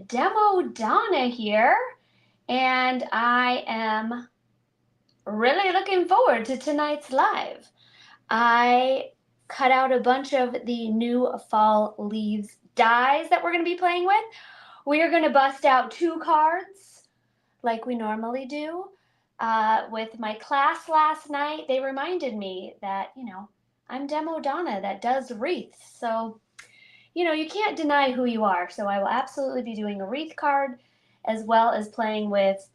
Demo Donna here, and I am really looking forward to tonight's live. I cut out a bunch of the new fall leaves dies that we're going to be playing with. We are going to bust out 2 cards like we normally do. With my class last night, they reminded me that, I'm Demo Donna that does wreaths. So you can't deny who you are. So I will absolutely be doing a wreath card as well as playing with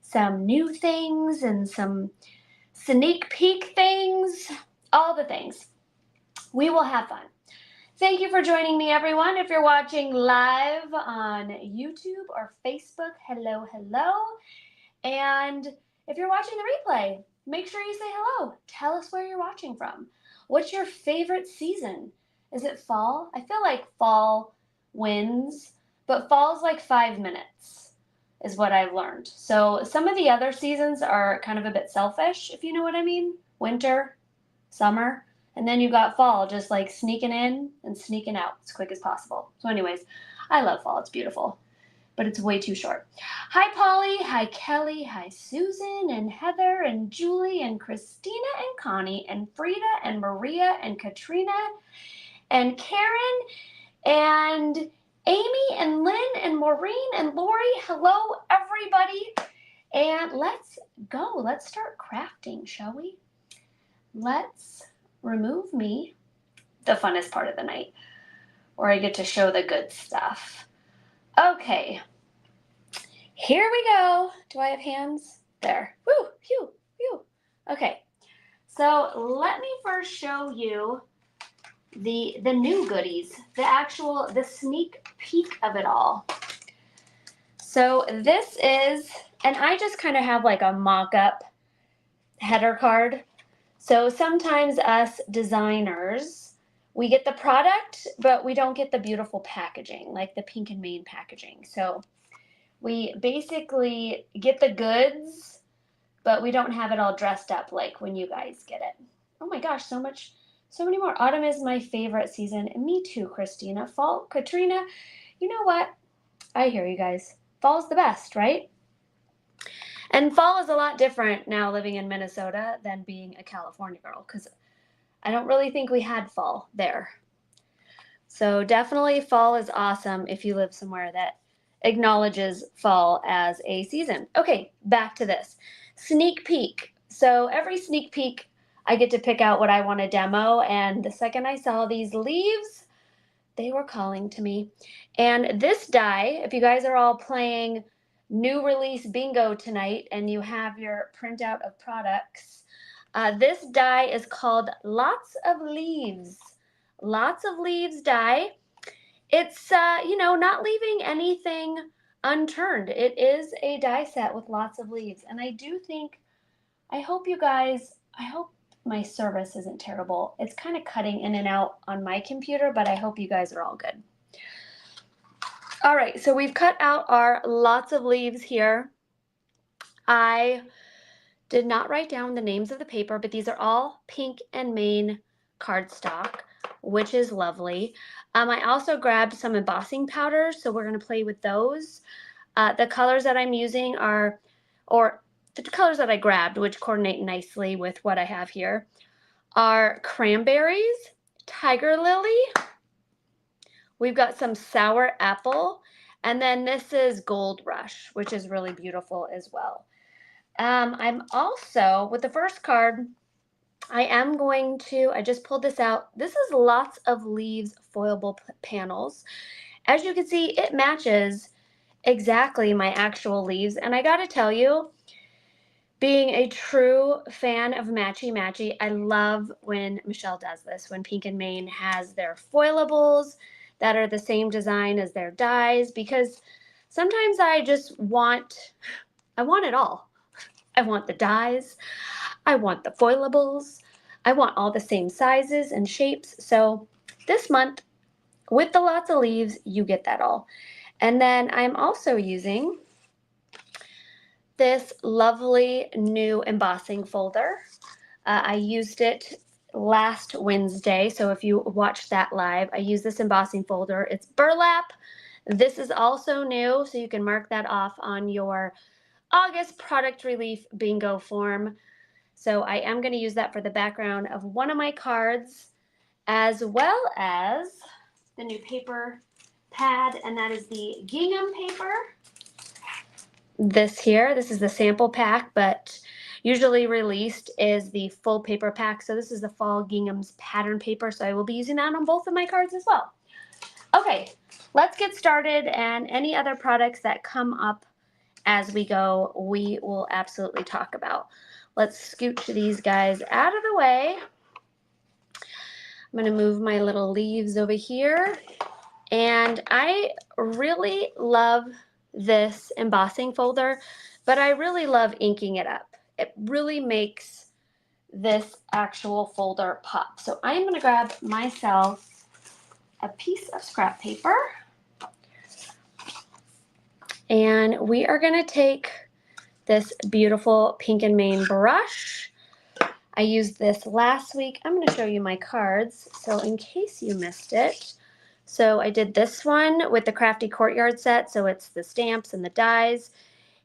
some new things and some sneak peek things, all the things. We will have fun. Thank you for joining me, everyone. If you're watching live on YouTube or Facebook, hello, hello. And if you're watching the replay, make sure you say hello. Tell us where you're watching from. What's your favorite season? Is it fall? I feel like fall wins, but fall's like 5 minutes is what I've learned. So some of the other seasons are kind of a bit selfish, if you know what I mean. Winter, summer, and then you got fall just like sneaking in and sneaking out as quick as possible. So anyways, I love fall. It's beautiful, but it's way too short. Hi, Polly. Hi, Kelly. Hi, Susan and Heather and Julie and Christina and Connie and Frida and Maria and Katrina and Karen and Amy and Lynn and Maureen and Lori. Hello, everybody. And let's go. Let's start crafting, shall we? Let's remove me, the funnest part of the night, where I get to show the good stuff. Okay, here we go. Do I have hands? There. Woo, phew, phew. Okay, so let me first show you the new goodies, the sneak peek of it all. So this is, and I just kind of have like a mock-up header card. So sometimes us designers, we get the product, but we don't get the beautiful packaging, like the Pink and Main packaging. So we basically get the goods, but we don't have it all dressed up like when you guys get it. Oh my gosh, so many more. Autumn is my favorite season. And me too, Christina. Fall, Katrina, you know what? I hear you guys. Fall's the best, right? And fall is a lot different now living in Minnesota than being a California girl, because I don't really think we had fall there. So definitely fall is awesome if you live somewhere that acknowledges fall as a season. Okay, back to this. Sneak peek. So every sneak peek, I get to pick out what I want to demo. And the second I saw these leaves, they were calling to me. And this die, if you guys are all playing new release bingo tonight and you have your printout of products, this die is called Lots of Leaves. Lots of Leaves die. It's, not leaving anything unturned. It is a die set with lots of leaves. And I hope my service isn't terrible. It's kind of cutting in and out on my computer, but I hope you guys are all good. All right, so we've cut out our lots of leaves here. I did not write down the names of the paper, but these are all Pink and Main cardstock, which is lovely. I also grabbed some embossing powders, so we're going to play with those. The colors that I'm using the colors that I grabbed, which coordinate nicely with what I have here, are cranberries, tiger lily. We've got some sour apple, and then this is gold rush, which is really beautiful as well. I'm also, with the first card, I just pulled this out. This is Lots of Leaves foilable panels. As you can see, it matches exactly my actual leaves. And I gotta tell you, being a true fan of matchy-matchy, I love when Michelle does this, when Pink and Main has their foilables that are the same design as their dies, because sometimes I want it all. I want the dies, I want the foilables, I want all the same sizes and shapes. So this month, with the Lots of Leaves, you get that all. And then I'm also using this lovely new embossing folder. I used it last Wednesday, so if you watched that live, I used this embossing folder. It's burlap, This is also new, so you can mark that off on your August product relief bingo form. So I am going to use that for the background of one of my cards, as well as the new paper pad, and that is the gingham paper. This is the sample pack, but usually released is the full paper pack. So this is the Fall Gingham's pattern paper, so I will be using that on both of my cards as well. Okay, let's get started, and any other products that come up as we go, we will absolutely talk about. Let's scooch these guys out of the way. I'm going to move my little leaves over here, and I really love this embossing folder, but I really love inking it up. It really makes this actual folder pop. So I'm going to grab myself a piece of scrap paper, and we are going to take this beautiful Pink and Main brush. I used this last week. I'm going to show you my cards, so in case you missed it. So I did this one with the Crafty Courtyard set, so it's the stamps and the dies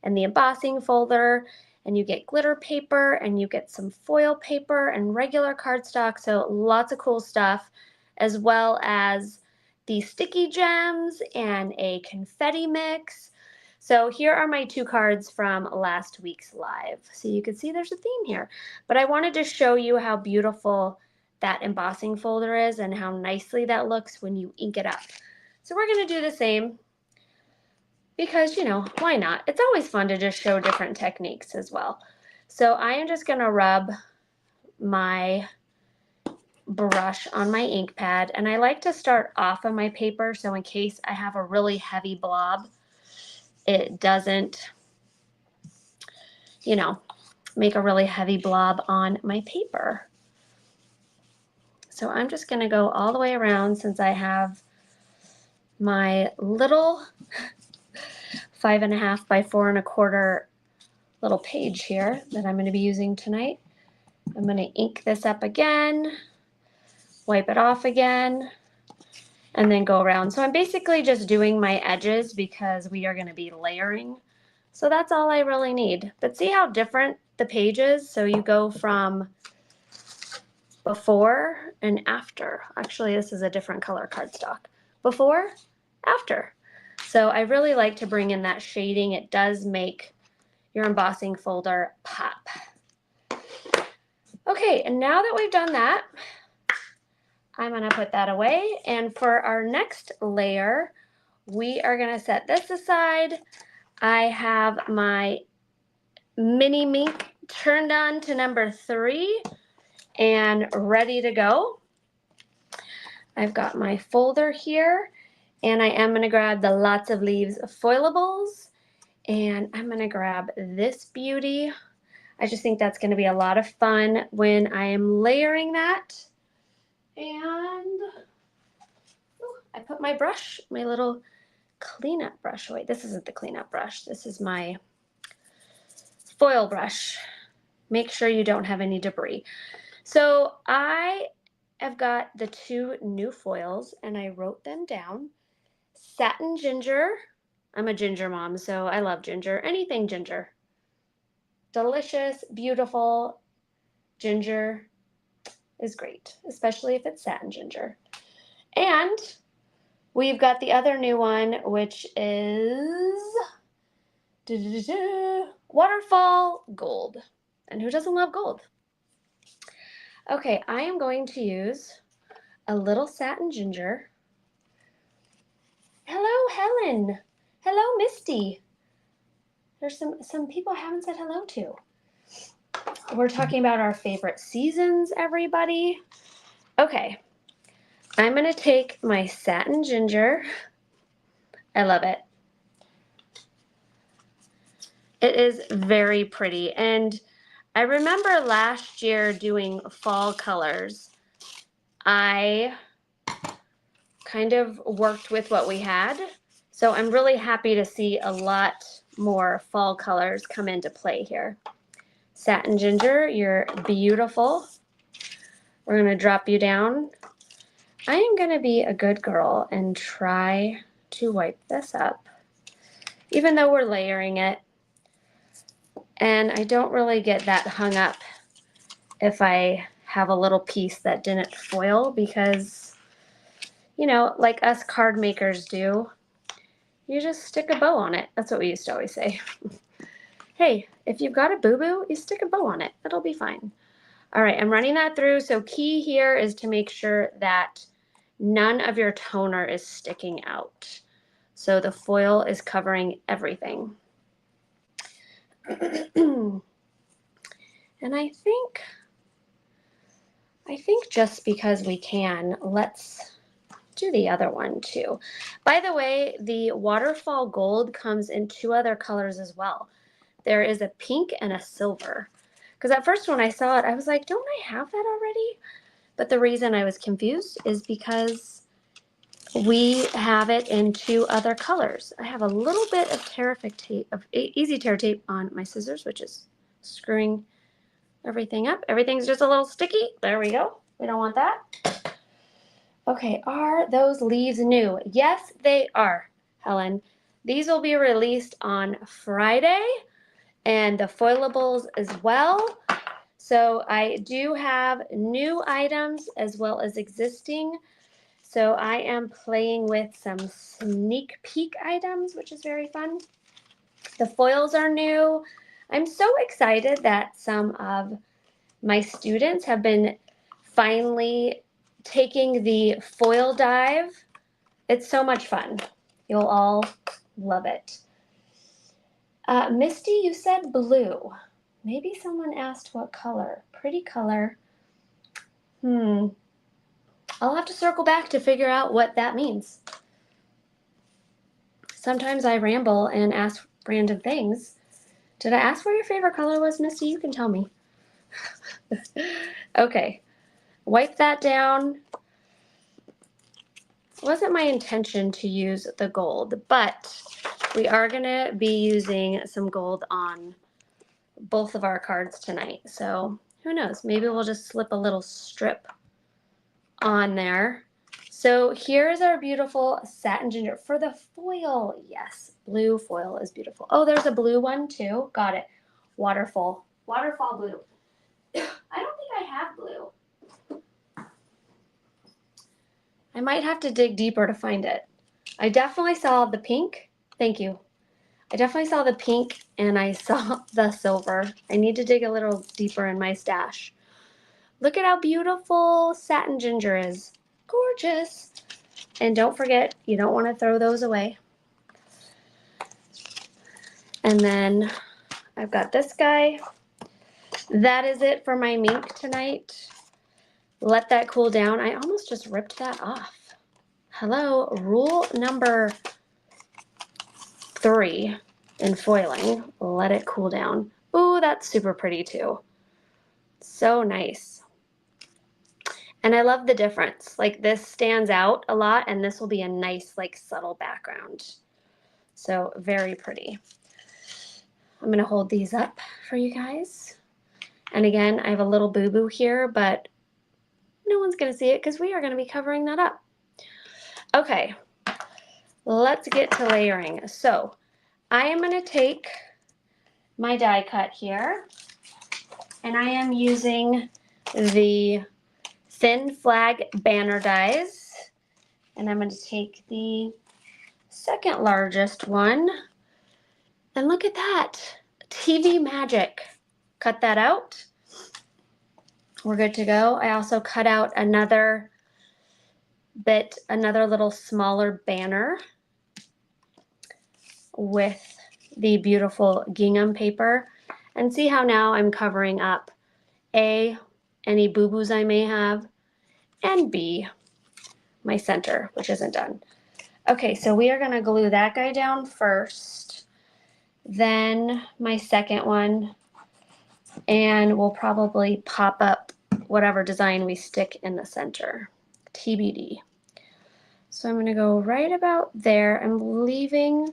and the embossing folder, and you get glitter paper, and you get some foil paper and regular cardstock, so lots of cool stuff, as well as the sticky gems and a confetti mix. So here are my two cards from last week's live. So you can see there's a theme here, but I wanted to show you how beautiful that embossing folder is and how nicely that looks when you ink it up. So we're going to do the same because, you know, why not? It's always fun to just show different techniques as well. So I am just going to rub my brush on my ink pad, and I like to start off of my paper so in case I have a really heavy blob, it doesn't, you know, make a really heavy blob on my paper. So I'm just going to go all the way around since I have my little 5.5 by 4.25 little page here that I'm going to be using tonight. I'm going to ink this up again, wipe it off again, and then go around. So I'm basically just doing my edges because we are going to be layering. So that's all I really need. But see how different the page is? So you go from before and after. Actually, this is a different color cardstock. Before, after. So I really like to bring in that shading. It does make your embossing folder pop. Okay, and now that we've done that, I'm going to put that away. And for our next layer, we are going to set this aside. I have my mini mink turned on to number 3 and ready to go. I've got my folder here, and I am going to grab the Lots of Leaves foilables, and I'm going to grab this beauty. I just think that's going to be a lot of fun when I am layering that. And I put my brush, my little cleanup brush away. This isn't the cleanup brush. This is my foil brush. Make sure you don't have any debris. So I have got the 2 new foils, and I wrote them down. Satin ginger. I'm a ginger mom, so I love ginger. Anything ginger. Delicious, beautiful ginger is great, especially if it's satin ginger. And we've got the other new one, which is Waterfall Gold. And who doesn't love gold? Okay, I am going to use a little satin ginger. Hello, Helen. Hello, Misty. There's some people I haven't said hello to. We're talking about our favorite seasons, everybody. Okay, I'm going to take my satin ginger. I love it. It is very pretty, and I remember last year doing fall colors. I kind of worked with what we had, so I'm really happy to see a lot more fall colors come into play here. Satin ginger, you're beautiful. We're going to drop you down. I am going to be a good girl and try to wipe this up, even though we're layering it. And I don't really get that hung up if I have a little piece that didn't foil, because, you know, like us card makers do, you just stick a bow on it. That's what we used to always say. Hey, if you've got a boo-boo, you stick a bow on it. It'll be fine. All right, I'm running that through. So key here is to make sure that none of your toner is sticking out. So the foil is covering everything. And I think just because we can, let's do the other one too. By the way, the waterfall gold comes in 2 other colors as well. There is a pink and a silver. Because at first when I saw it, I was like, don't I have that already? But the reason I was confused is because we have it in 2 other colors. I have a little bit of Terrific tape, of Easy Tear tape on my scissors, which is screwing everything up. Everything's just a little sticky. There we go. We don't want that. Okay, are those leaves new? Yes, they are, Helen. These will be released on Friday, and the foilables as well. So I do have new items as well as existing. So I am playing with some sneak peek items, which is very fun. The foils are new. I'm so excited that some of my students have been finally taking the foil dive. It's so much fun. You'll all love it. Misty, you said blue. Maybe someone asked what color. Pretty color. I'll have to circle back to figure out what that means. Sometimes I ramble and ask random things. Did I ask what your favorite color was, Misty? You can tell me. Okay, wipe that down. It wasn't my intention to use the gold, but we are gonna be using some gold on both of our cards tonight. So who knows, maybe we'll just slip a little strip on there. So here's our beautiful satin ginger for the foil. Yes, blue foil is beautiful. Oh, there's a blue one too. Got it. Waterfall blue. I don't think I have blue. I might have to dig deeper to find it. I definitely saw the pink. Thank you. I definitely saw the pink and I saw the silver. I need to dig a little deeper in my stash. Look at how beautiful satin ginger is. Gorgeous. And don't forget, you don't want to throw those away. And then I've got this guy. That is it for my mink tonight. Let that cool down. I almost just ripped that off. Hello, rule number 3 in foiling. Let it cool down. Ooh, that's super pretty too. So nice. And I love the difference. Like this stands out a lot and this will be a nice like subtle background. So very pretty. I'm gonna hold these up for you guys. And again, I have a little boo-boo here, but no one's gonna see it because we are gonna be covering that up. Okay, let's get to layering. So I am gonna take my die cut here and I am using the thin flag banner dies, and I'm going to take the second largest one, and look at that, TV magic. Cut that out. We're good to go. I also cut out another little smaller banner with the beautiful gingham paper, and see how now I'm covering up A, any boo-boos I may have, and B, my center, which isn't done. Okay, so we are gonna glue that guy down first, then my second one, and we'll probably pop up whatever design we stick in the center, TBD. So I'm gonna go right about there. I'm leaving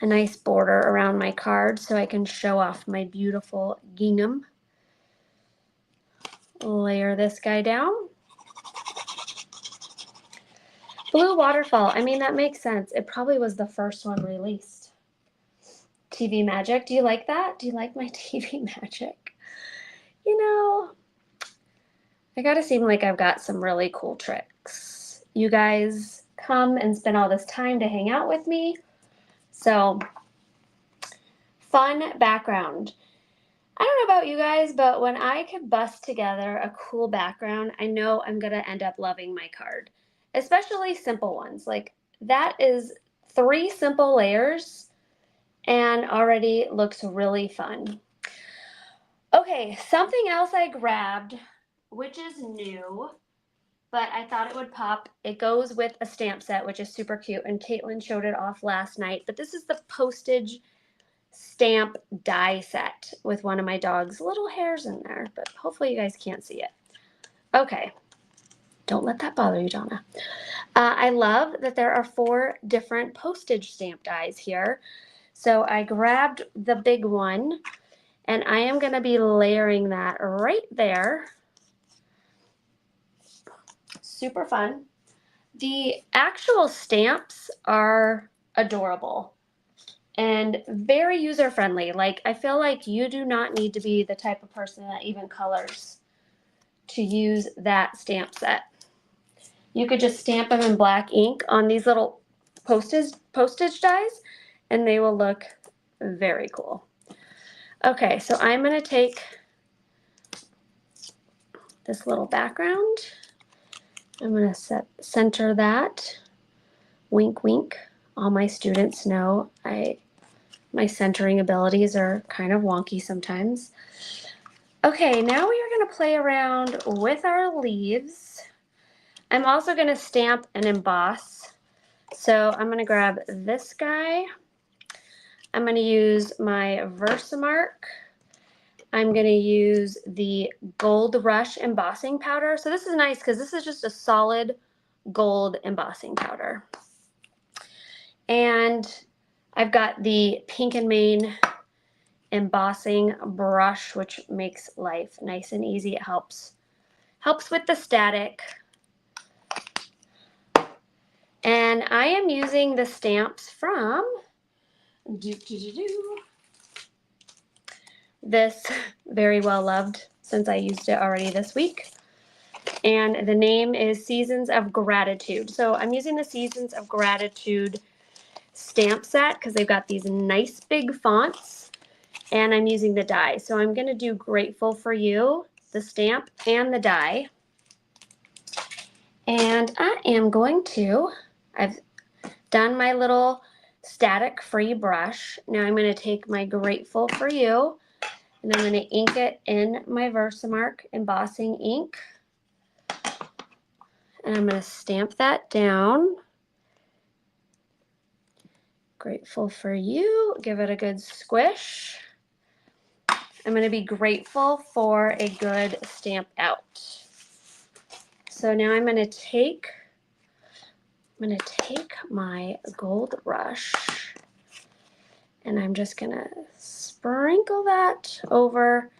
a nice border around my card so I can show off my beautiful gingham. Layer this guy down. Blue waterfall. I mean, that makes sense. It probably was the first one released. TV magic. Do you like that? Do you like my TV magic? You know, I gotta seem like I've got some really cool tricks. You guys come and spend all this time to hang out with me. So, fun background. I don't know about you guys, but when I could bust together a cool background, I know I'm gonna end up loving my card. Especially simple ones. Like, that is 3 simple layers and already looks really fun. Okay, something else I grabbed, which is new, but I thought it would pop. It goes with a stamp set, which is super cute, and Caitlin showed it off last night. But this is the postage stamp die set with one of my dog's little hairs in there, but hopefully you guys can't see it. Okay, don't let that bother you, Donna. I love that there are 4 different postage stamp dies here. So I grabbed the big one, and I am going to be layering that right there. Super fun. The actual stamps are adorable and very user-friendly. Like, I feel like you do not need to be the type of person that even colors to use that stamp set. You could just stamp them in black ink on these little postage dies, and they will look very cool. Okay, so I'm going to take this little background. I'm going to center that. Wink, wink. All my students know my centering abilities are kind of wonky sometimes. Okay, now we are going to play around with our leaves. I'm also going to stamp and emboss. So I'm going to grab this guy. I'm going to use my Versamark. I'm going to use the Gold Rush embossing powder. So this is nice because this is just a solid gold embossing powder. And I've got the Pink and Main embossing brush, which makes life nice and easy. It helps with the static. And I am using the stamps from this very well loved, since I used it already this week. And the name is Seasons of Gratitude. So I'm using the Seasons of Gratitude stamp set because they've got these nice big fonts, and I'm using the die. So I'm going to do Grateful for You, the stamp, and the die. And I am going to, I've done my little static free brush. Now I'm going to take my Grateful for You, and I'm going to ink it in my Versamark embossing ink. And I'm going to stamp that down. Grateful for You. Give it a good squish. I'm going to be grateful for a good stamp out. So now I'm going to take my gold brush, and I'm just going to sprinkle that over,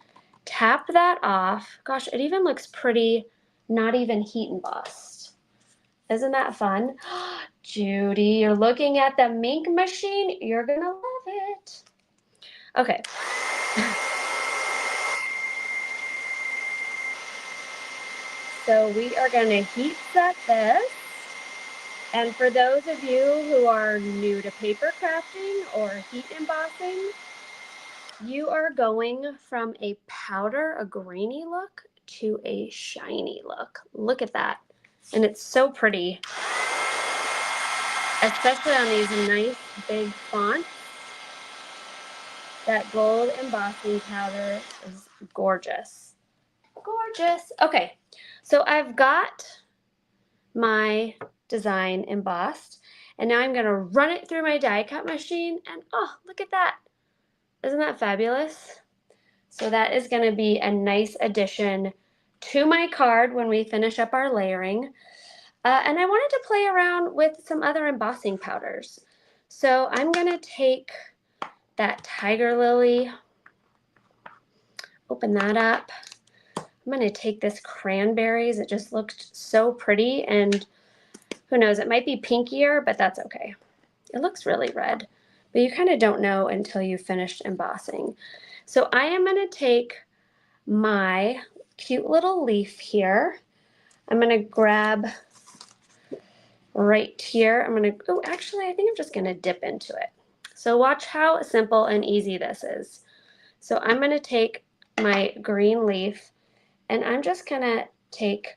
tap that off. Gosh, it even looks pretty, not even heat embossed. Isn't that fun? Judy, you're looking at the Mink machine. You're going to love it. Okay. So we are going to heat set this. And for those of you who are new to paper crafting or heat embossing, you are going from a powder, a grainy look, to a shiny look. Look at that. And it's so pretty, especially on these nice big fonts. That gold embossing powder is gorgeous. Gorgeous. Okay, so I've got my design embossed, and now I'm going to run it through my die cut machine, and oh, look at that. Isn't that fabulous? So that is going to be a nice addition to my card when we finish up our layering. And I wanted to play around with some other embossing powders. So I'm going to take that Tiger Lily, open that up. I'm going to take this Cranberries. It just looked so pretty, and Who knows, it might be pinkier, but that's okay. It looks really red, but you kind of don't know until you finished embossing. So I am going to take my cute little leaf here. I'm going to grab right here. I'm going to, oh, actually, I think I'm just going to dip into it. So watch how simple and easy this is. So I'm going to take my green leaf and I'm just going to take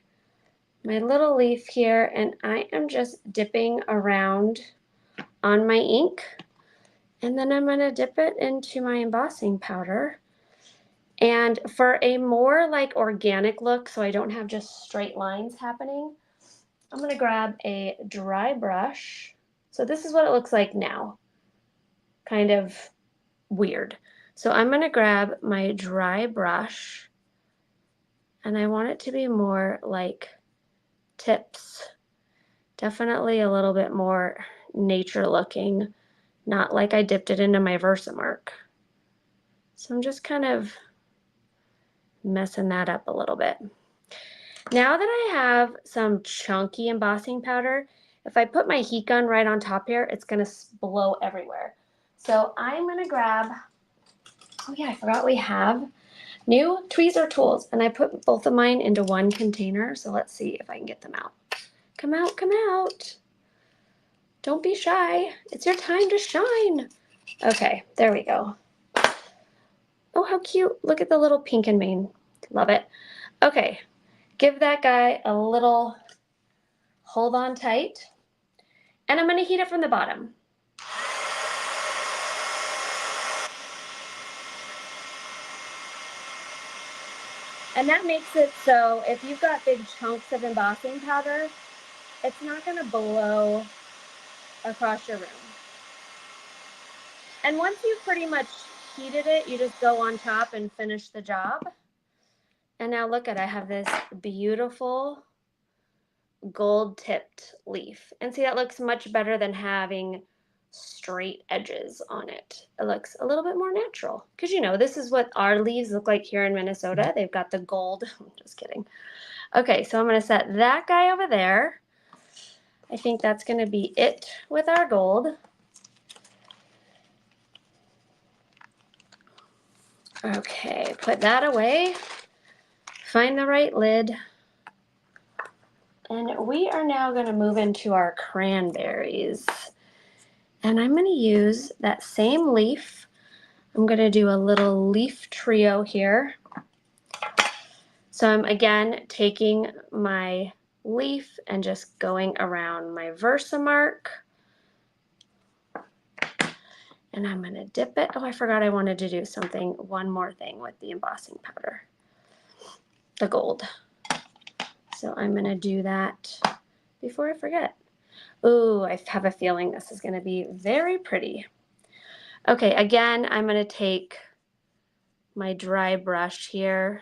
my little leaf here and I am just dipping around on my ink. And then I'm going to dip it into my embossing powder. And for a more like organic look, so I don't have just straight lines happening, I'm going to grab a dry brush. So this is what it looks like now. Kind of weird. So I'm going to grab my dry brush and I want it to be more like tips. Definitely a little bit more nature looking, not like I dipped it into my Versamark. So I'm just kind of messing that up a little bit. Now that I have some chunky embossing powder, if I put my heat gun right on top here, it's going to blow everywhere. So I'm going to grab, oh yeah, I forgot we have new tweezer tools, and I put both of mine into one container. So let's see if I can get them out. Come out, come out. Don't be shy. It's your time to shine. Okay, there we go. Oh, how cute. Look at the little pink and mane. Love it. Okay, give that guy a little hold on tight. And I'm going to heat it from the bottom. And that makes it so if you've got big chunks of embossing powder, it's not going to blow across your room. And once you've pretty much heated it, you just go on top and finish the job. And now look at, I have this beautiful gold tipped leaf. And see, that looks much better than having straight edges on it. It looks a little bit more natural because, you know, this is what our leaves look like here in Minnesota. They've got the gold. I'm just kidding. Okay, so I'm going to set that guy over there. I think that's going to be it with our gold. Okay, put that away. Find the right lid. And we are now going to move into our cranberries. And I'm going to use that same leaf. I'm going to do a little leaf trio here. So I'm again taking my leaf and just going around my Versamark. And I'm going to dip it. Oh, I forgot I wanted to do something, one more thing with the embossing powder, the gold. So I'm going to do that before I forget. Ooh, I have a feeling this is going to be very pretty. Okay, again, I'm going to take my dry brush here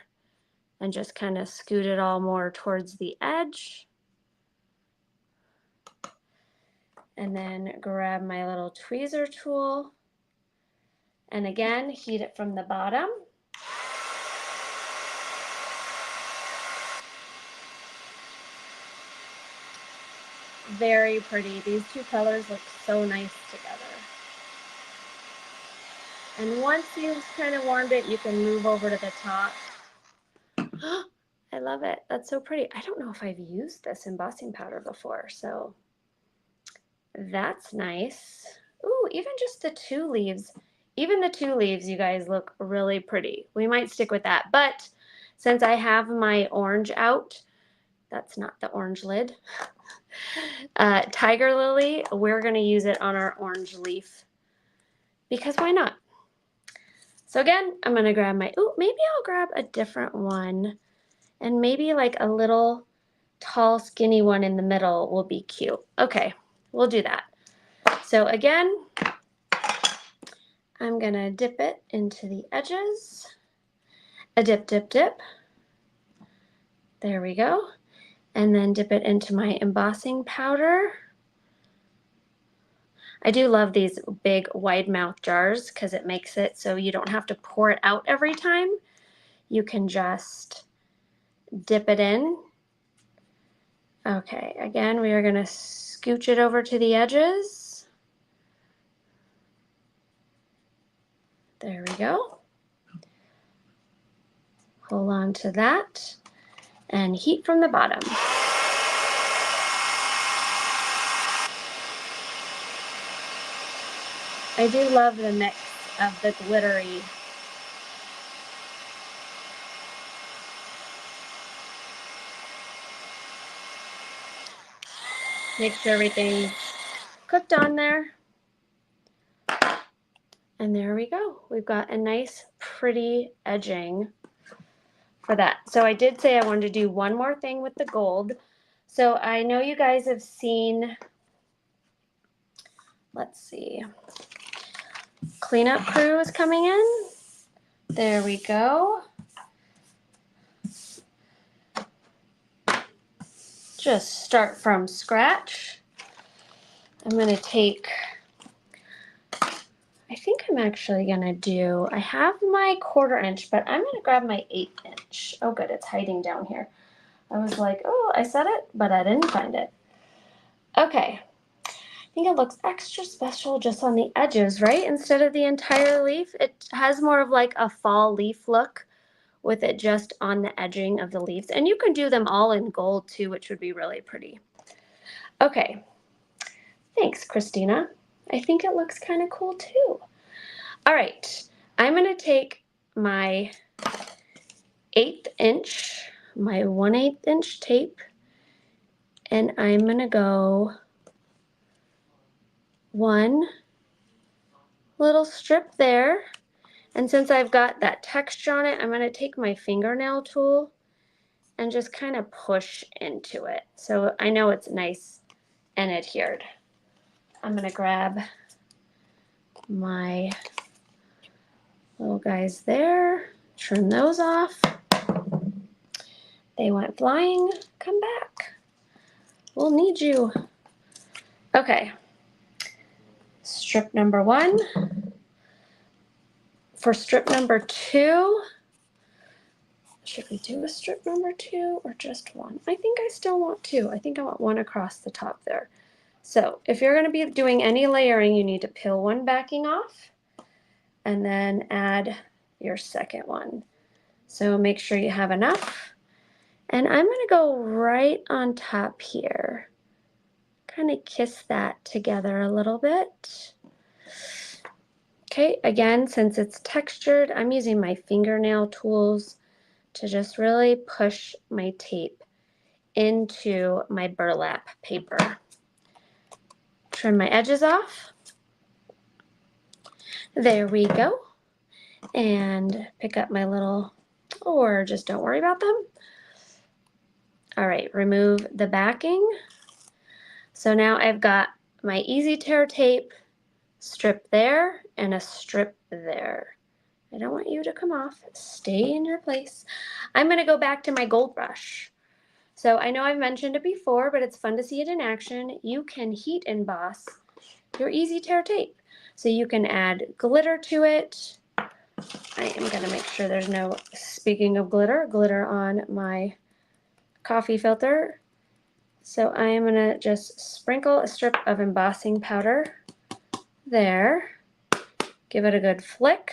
and just kind of scoot it all more towards the edge. And then grab my little tweezer tool. And again, heat it from the bottom. Very pretty. These two colors look so nice together. And once you've kind of warmed it, you can move over to the top. I love it. That's so pretty. I don't know if I've used this embossing powder before, so that's nice. Ooh, even just the two leaves. Even the two leaves, you guys, look really pretty. We might stick with that. But since I have my orange out, that's not the orange lid. Tiger lily, we're going to use it on our orange leaf because why not? So again, I'm going to grab my, ooh, maybe I'll grab a different one and maybe like a little tall skinny one in the middle will be cute. Okay, we'll do that. So again, I'm going to dip it into the edges. A dip, dip, dip. There we go. And then dip it into my embossing powder. I do love these big wide mouth jars because it makes it so you don't have to pour it out every time. You can just dip it in Okay, again, we are going to scooch it over to the edges. There we go. Hold on to that and heat from the bottom. I do love the mix of the glittery. Make sure everything's cooked on there. And there we go. We've got a nice, pretty edging for that. So I did say I wanted to do one more thing with the gold. So I know you guys have seen, let's see, cleanup crew is coming in. There we go. Just start from scratch. I'm going to take, I think I'm actually going to do, I have my 1/4 inch, but I'm going to grab my 1/8 inch. Oh good, it's hiding down here. I was like, oh, I said it, but I didn't find it. Okay, I think it looks extra special just on the edges, right? Instead of the entire leaf, it has more of like a fall leaf look with it just on the edging of the leaves. And you can do them all in gold too, which would be really pretty. Okay, thanks, Christina. I think it looks kind of cool too. All right, I'm gonna take my 1/8 inch, my 1/8 inch tape, and I'm gonna go one little strip there. And since I've got that texture on it, I'm gonna take my fingernail tool and just kind of push into it. So I know it's nice and adhered. I'm gonna grab my little guys there, trim those off. They went flying, come back. We'll need you. Okay, strip number 1. For strip number 2, should we do a strip number 2 or just 1? I think I still want 2. I think I want 1 across the top there. So if you're going to be doing any layering, you need to peel one backing off and then add your second one. So make sure you have enough. And I'm going to go right on top here. Kind of kiss that together a little bit. Okay, again, since it's textured, I'm using my fingernail tools to just really push my tape into my burlap paper. Trim my edges off. There we go. And pick up my little, or just don't worry about them. All right, remove the backing. So now I've got my easy tear tape strip there and a strip there. I don't want you to come off. Stay in your place. I'm going to go back to my gold brush. So I know I've mentioned it before, but it's fun to see it in action. You can heat emboss your easy tear tape. So you can add glitter to it. I am going to make sure there's no, speaking of glitter on my coffee filter. So I am going to just sprinkle a strip of embossing powder there. Give it a good flick.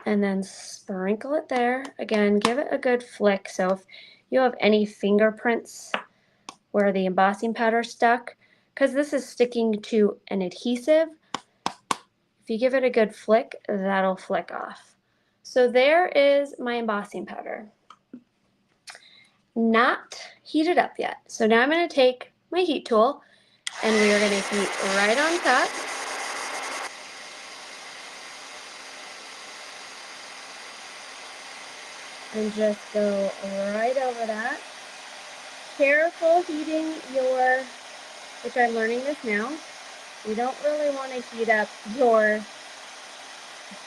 And then sprinkle it there. Again, give it a good flick. So if you have any fingerprints where the embossing powder stuck, because this is sticking to an adhesive, if you give it a good flick, that'll flick off. So there is my embossing powder. Not heated up yet. So now I'm going to take my heat tool and we are going to heat right on top. And just go right over that. Careful heating your, which I'm learning this now, you don't really want to heat up your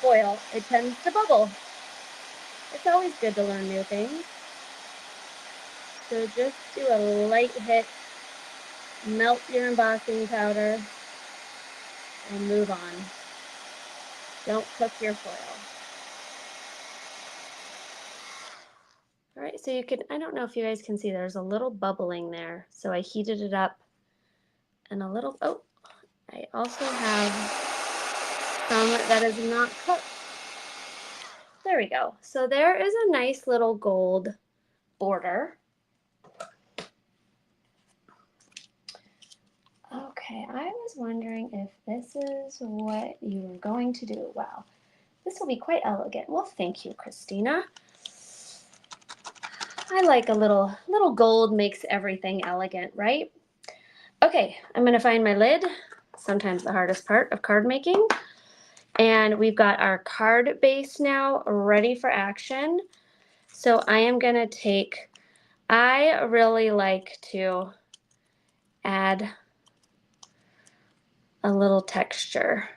foil. It tends to bubble. It's always good to learn new things. So just do a light hit, melt your embossing powder, and move on. Don't cook your foil. All right, so you can, I don't know if you guys can see, there's a little bubbling there. So I heated it up and a little, oh, I also have some that is not cooked. There we go. So there is a nice little gold border. Okay, I was wondering if this is what you were going to do. Wow, this will be quite elegant. Well, thank you, Christina. I like a little gold makes everything elegant, right? Okay, I'm gonna find my lid. Sometimes the hardest part of card making. And we've got our card base now ready for action. So I am gonna take, I really like to add a little texture.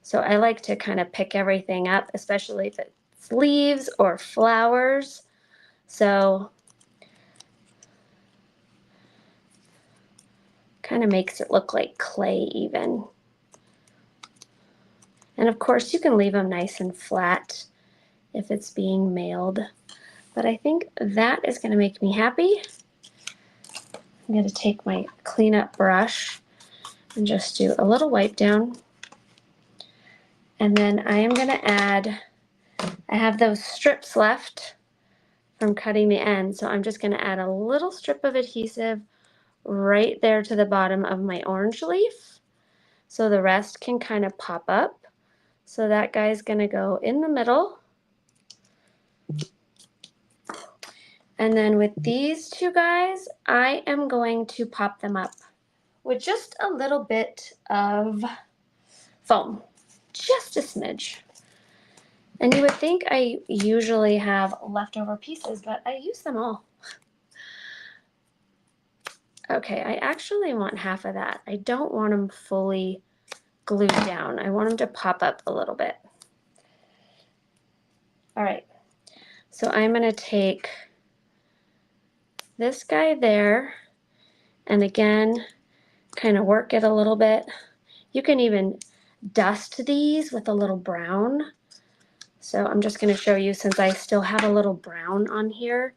So I like to kind of pick everything up, especially if it's leaves or flowers. So kind of makes it look like clay even. And of course you can leave them nice and flat if it's being mailed. But I think that is going to make me happy. I'm going to take my cleanup brush and just do a little wipe down. And then I am going to add, I have those strips left from cutting the end, so I'm just going to add a little strip of adhesive right there to the bottom of my orange leaf, so the rest can kind of pop up. So that guy's going to go in the middle. And then with these two guys, I am going to pop them up with just a little bit of foam, just a smidge. And you would think I usually have leftover pieces, but I use them all. Okay, I actually want half of that. I don't want them fully glued down. I want them to pop up a little bit. All right, so I'm gonna take this guy there, and again, kind of work it a little bit. You can even dust these with a little brown. So I'm just gonna show you, since I still have a little brown on here,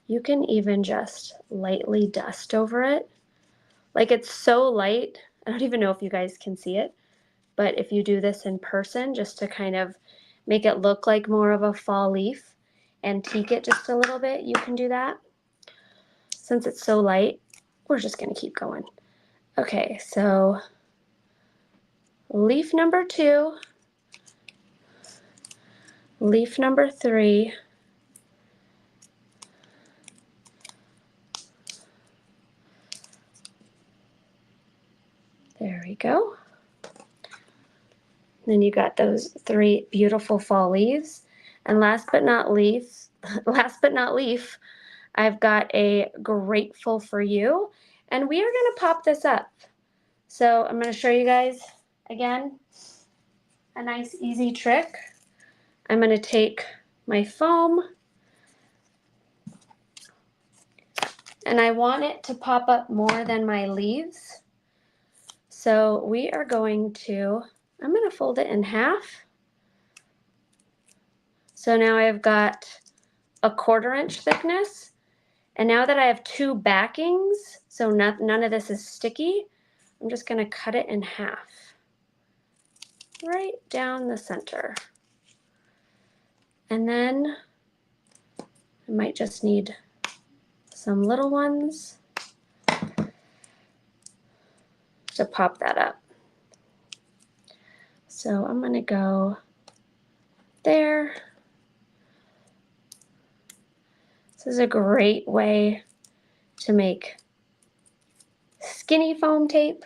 you can even just lightly dust over it. Like, it's so light, I don't even know if you guys can see it, but if you do this in person, just to kind of make it look like more of a fall leaf, antique it just a little bit, you can do that. Since it's so light, we're just gonna keep going. Okay, so leaf number 2, leaf number 3, there we go. Then you got those 3 beautiful fall leaves. And last but not least, I've got a grateful for you. And we are gonna pop this up. So I'm gonna show you guys again a nice easy trick. I'm gonna take my foam and I want it to pop up more than my leaves. So we are going to, I'm gonna fold it in half. So now I've got a 1/4 inch thickness. And now that I have 2 backings, so none of this is sticky, I'm just gonna cut it in half, right down the center. And then I might just need some little ones to pop that up. So I'm gonna go there. This is a great way to make skinny foam tape.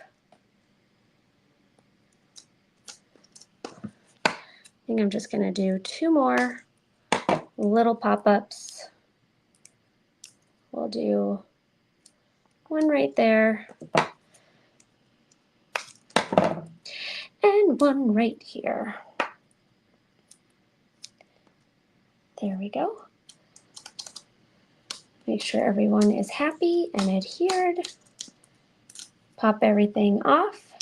I think I'm just gonna do 2 more little pop-ups. We'll do one right there and one right here. There we go. Make sure everyone is happy and adhered. Pop everything off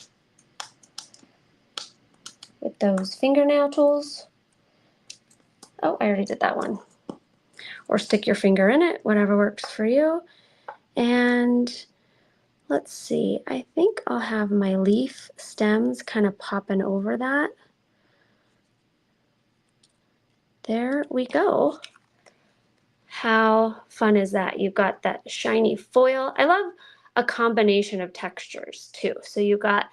with those fingernail tools. Oh, I already did that one. or stick your finger in it, whatever works for you. And let's see, I think I'll have my leaf stems kind of popping over that. There we go. How fun is that? You've got that shiny foil. I love a combination of textures too. So you've got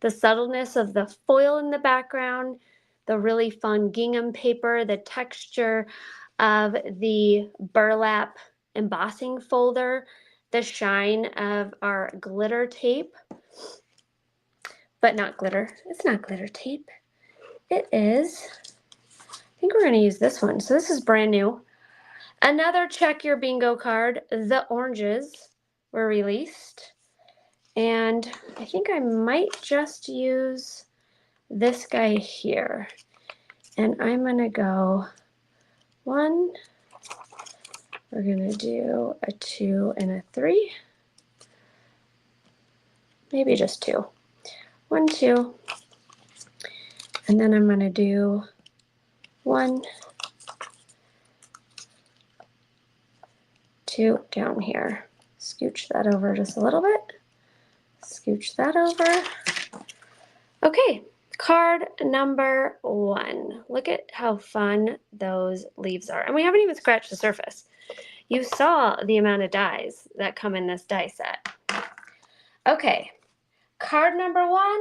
the subtleness of the foil in the background, the really fun gingham paper, the texture of the burlap embossing folder, the shine of our glitter tape, but not glitter. It's not glitter tape. It is, I think we're going to use this one. So this is brand new. Another check your bingo card. The oranges were released. And I think I might just use this guy here. And I'm going to go 1. We're going to do a 2 and a 3. Maybe just 2. 1, 2. And then I'm going to do 1, 2 down here. Scooch that over just a little bit. Scooch that over. Okay, card number 1. Look at how fun those leaves are. And we haven't even scratched the surface. You saw the amount of dies that come in this die set. Okay, card number 1.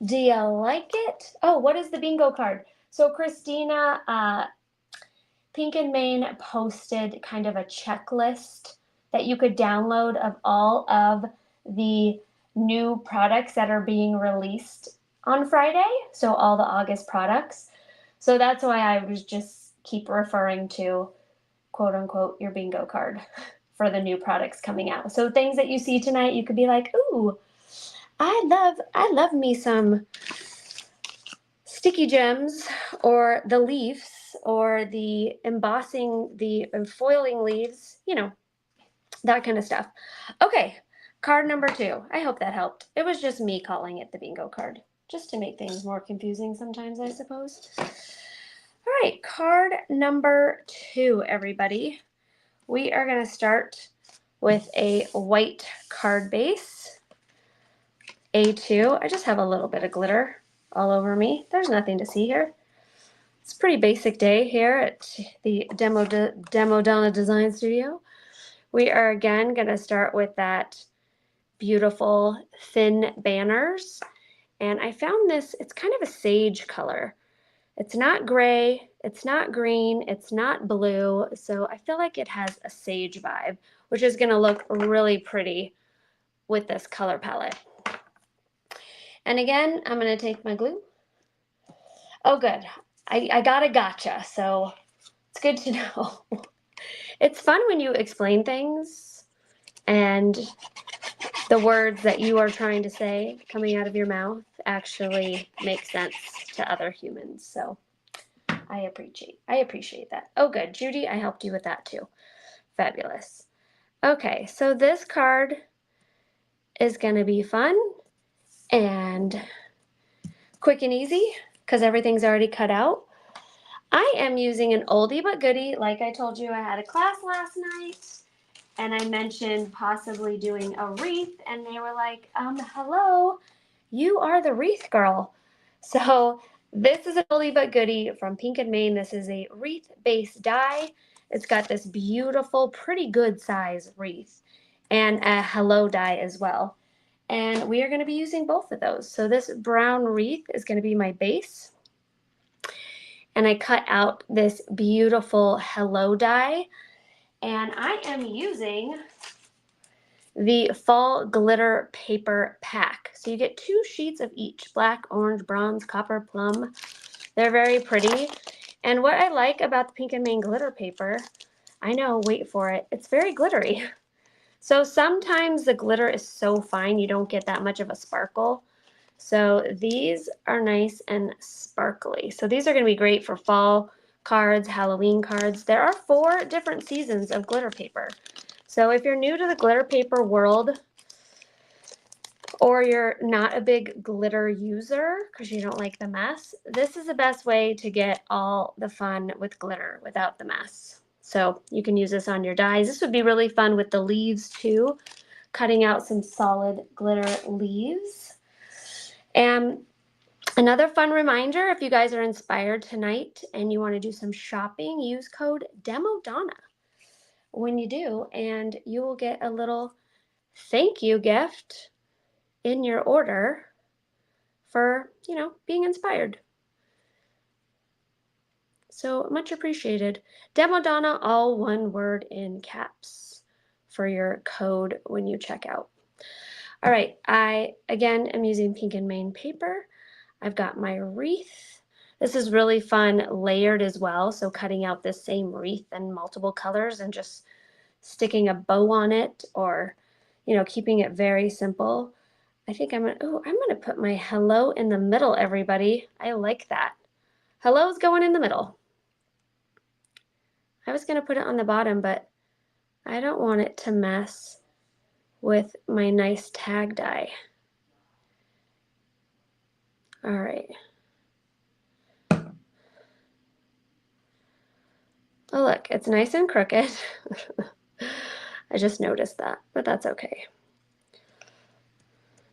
Do you like it? Oh, what is the bingo card? So Christina, Pink and Main posted kind of a checklist that you could download of all of the new products that are being released on Friday. So all the August products. So that's why I was just keep referring to quote unquote your bingo card for the new products coming out. So things that you see tonight, you could be like, ooh, I love me some sticky gems, or the leaves, or the embossing, the foiling leaves, you know, that kind of stuff. Okay, card number 2. I hope that helped. It was just me calling it the bingo card, just to make things more confusing sometimes, I suppose. All right, card number 2, everybody. We are going to start with a white card base, A2. I just have a little bit of glitter all over me. There's nothing to see here. It's a pretty basic day here at the Demo Donna Design Studio. We are again going to start with that beautiful thin banners. And I found this, it's kind of a sage color. It's not gray, it's not green, it's not blue. So I feel like it has a sage vibe, which is going to look really pretty with this color palette. And again, I'm going to take my glue. Oh, good. I got a gotcha, so it's good to know. It's fun when you explain things and the words that you are trying to say coming out of your mouth actually make sense to other humans. So I appreciate that. Oh, good. Judy, I helped you with that too. Fabulous. Okay, so this card is going to be fun and quick and easy because everything's already cut out. I am using an oldie but goodie. Like I told you, I had a class last night and I mentioned possibly doing a wreath, and they were like, hello, you are the wreath girl. So this is an oldie but goodie from Pink and Main. This is a wreath-based die. It's got this beautiful, pretty good size wreath and a hello die as well. And we are going to be using both of those. So this brown wreath is going to be my base. And I cut out this beautiful hello die. And I am using the fall glitter paper pack. So you get 2 sheets of each, black, orange, bronze, copper, plum. They're very pretty. And what I like about the Pink and Main glitter paper, I know, wait for it, it's very glittery. So sometimes the glitter is so fine you don't get that much of a sparkle. So these are nice and sparkly. So these are going to be great for fall cards, Halloween cards. There are 4 different seasons of glitter paper. So if you're new to the glitter paper world, or you're not a big glitter user because you don't like the mess, this is the best way to get all the fun with glitter without the mess. So you can use this on your dies. This would be really fun with the leaves too, cutting out some solid glitter leaves. And another fun reminder, if you guys are inspired tonight and you want to do some shopping, use code Demo Donna when you do, and you will get a little thank you gift in your order for, being inspired. So much appreciated. Demo Donna, all one word in caps for your code when you check out. All right, I, again, am using Pink and Main paper. I've got my wreath. This is really fun, layered as well, so cutting out this same wreath in multiple colors and just sticking a bow on it, or, keeping it very simple. I think I'm gonna put my hello in the middle, everybody. I like that. Hello's going in the middle. I was gonna put it on the bottom, but I don't want it to mess with my nice tag die. All right. Oh, look, it's nice and crooked. I just noticed that, but that's okay.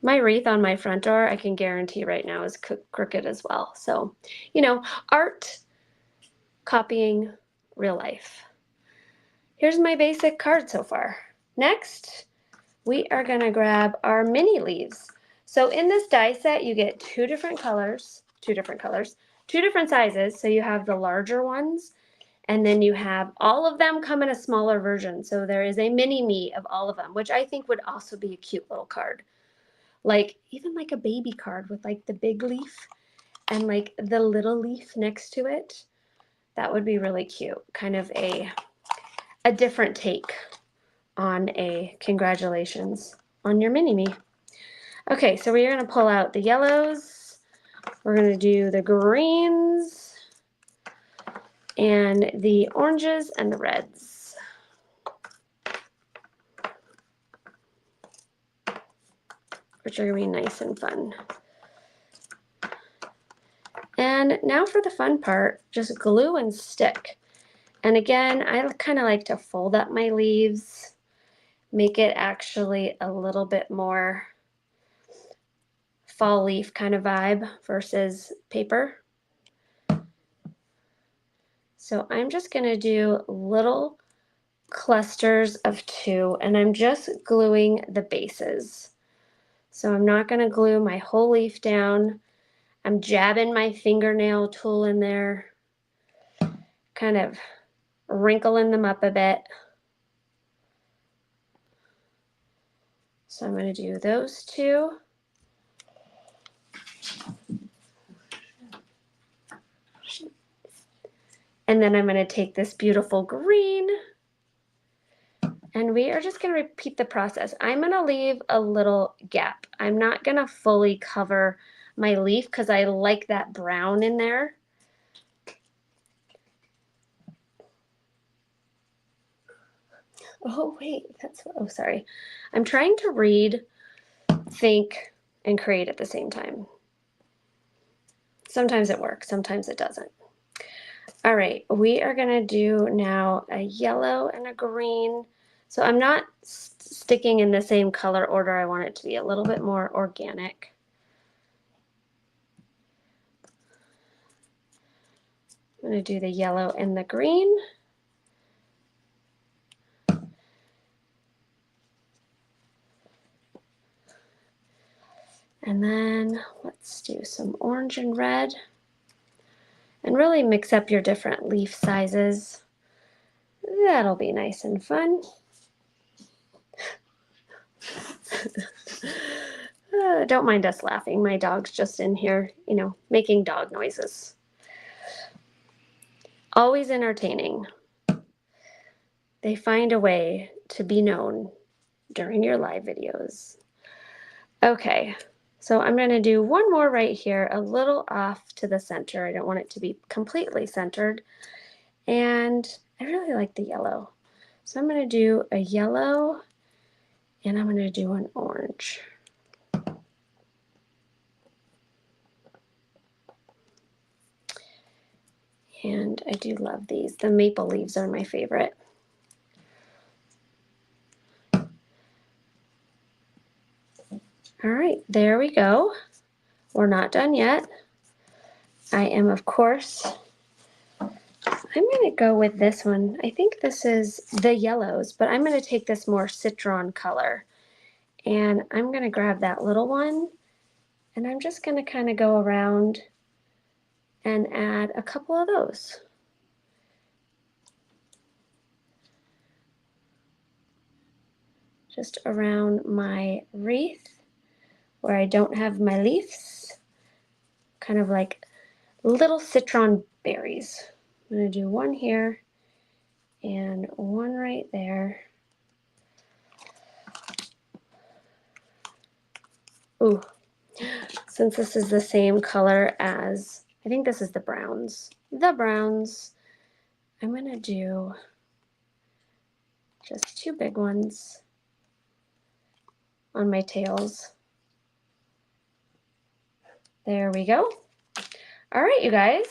My wreath on my front door, I can guarantee right now, is crooked as well. So, art copying real life. Here's my basic card so far. Next, we are gonna grab our mini leaves. So in this die set, you get two different sizes. So you have the larger ones, and then you have all of them come in a smaller version. So there is a mini me of all of them, which I think would also be a cute little card. Like even like a baby card with like the big leaf and like the little leaf next to it. That would be really cute. Kind of a different take on a congratulations on your mini me. Okay, so we're gonna pull out the yellows. We're gonna do the greens and the oranges and the reds. Which are gonna be nice and fun. And now for the fun part, just glue and stick. And again, I kind of like to fold up my leaves, make it actually a little bit more fall leaf kind of vibe versus paper. So I'm just gonna do little clusters of 2, and I'm just gluing the bases. So I'm not gonna glue my whole leaf down. I'm jabbing my fingernail tool in there, kind of wrinkling them up a bit. So I'm going to do those 2. And then I'm going to take this beautiful green, and we are just going to repeat the process. I'm going to leave a little gap. I'm not going to fully cover my leaf because I like that brown in there. Oh, wait, sorry. I'm trying to read, think, and create at the same time. Sometimes it works, sometimes it doesn't. All right, we are gonna do now a yellow and a green. So I'm not sticking in the same color order. I want it to be a little bit more organic. I'm gonna do the yellow and the green. And then let's do some orange and red. And really mix up your different leaf sizes. That'll be nice and fun. Don't mind us laughing. My dog's just in here, making dog noises. Always entertaining. They find a way to be known during your live videos. Okay, so I'm going to do one more right here, a little off to the center. I don't want it to be completely centered. And I really like the yellow. So I'm going to do a yellow, and I'm going to do an orange. And I do love these. The maple leaves are my favorite. All right, there we go. We're not done yet. I am, of course, I'm going to go with this one. I think this is the yellows, but I'm going to take this more citron color. And I'm going to grab that little one, and I'm just going to kind of go around and add a couple of those. Just around my wreath where I don't have my leaves, kind of like little citron berries. I'm going to do one here and one right there. Ooh, since this is the same color as, I think this is the browns. I'm going to do just two big ones on my tails. There we go. All right, you guys.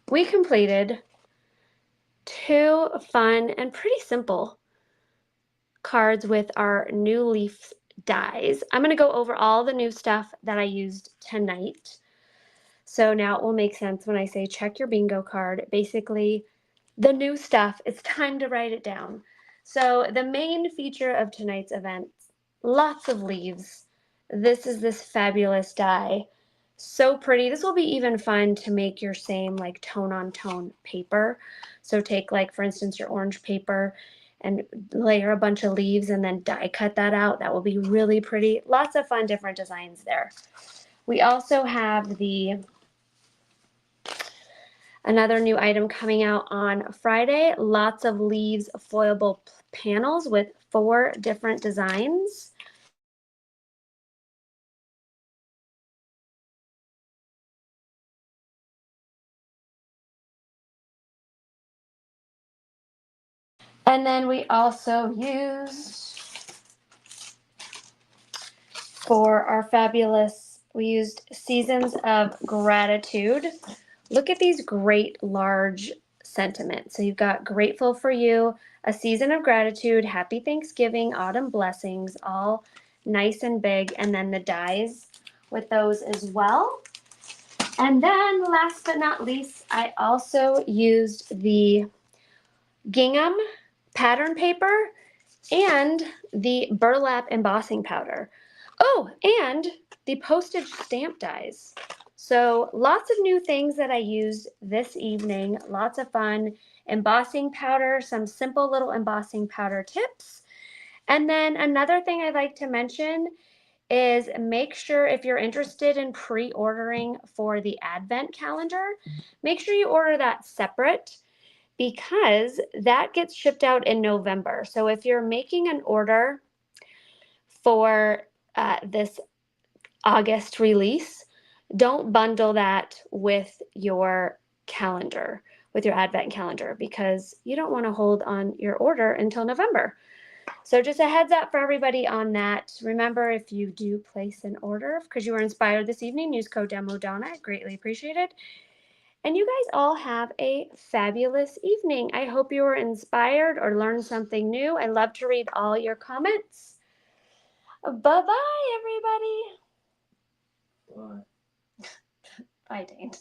We completed two fun and pretty simple cards with our new leaf dies. I'm going to go over all the new stuff that I used tonight. So now it will make sense when I say check your bingo card. Basically, the new stuff, it's time to write it down. So the main feature of tonight's event, lots of leaves. This is this fabulous die. So pretty. This will be even fun to make your same like tone on tone paper. So take like, for instance, your orange paper and layer a bunch of leaves and then die cut that out. That will be really pretty. Lots of fun different designs there. We also have another new item coming out on Friday, lots of leaves foilable panels with 4 different designs. And then we also used, for our fabulous, we used Seasons of Gratitude. Look at these great large sentiments. So you've got grateful for you, a season of gratitude, happy Thanksgiving, autumn blessings, all nice and big. And then the dies with those as well. And then last but not least, I also used the gingham pattern paper and the burlap embossing powder. Oh, and the postage stamp dies. So lots of new things that I used this evening. Lots of fun. Embossing powder, some simple little embossing powder tips. And then another thing I'd like to mention is make sure if you're interested in pre-ordering for the Advent calendar, make sure you order that separate because that gets shipped out in November. So if you're making an order for this August release, don't bundle that with your calendar, with your Advent calendar, because you don't want to hold on your order until November. So just a heads up for everybody on that. Remember, if you do place an order because you were inspired this evening, use code Demo Donna. Greatly appreciated. And you guys all have a fabulous evening. I hope you were inspired or learned something new. I love to read all your comments. Bye-bye, everybody. Bye. Bye, Dane.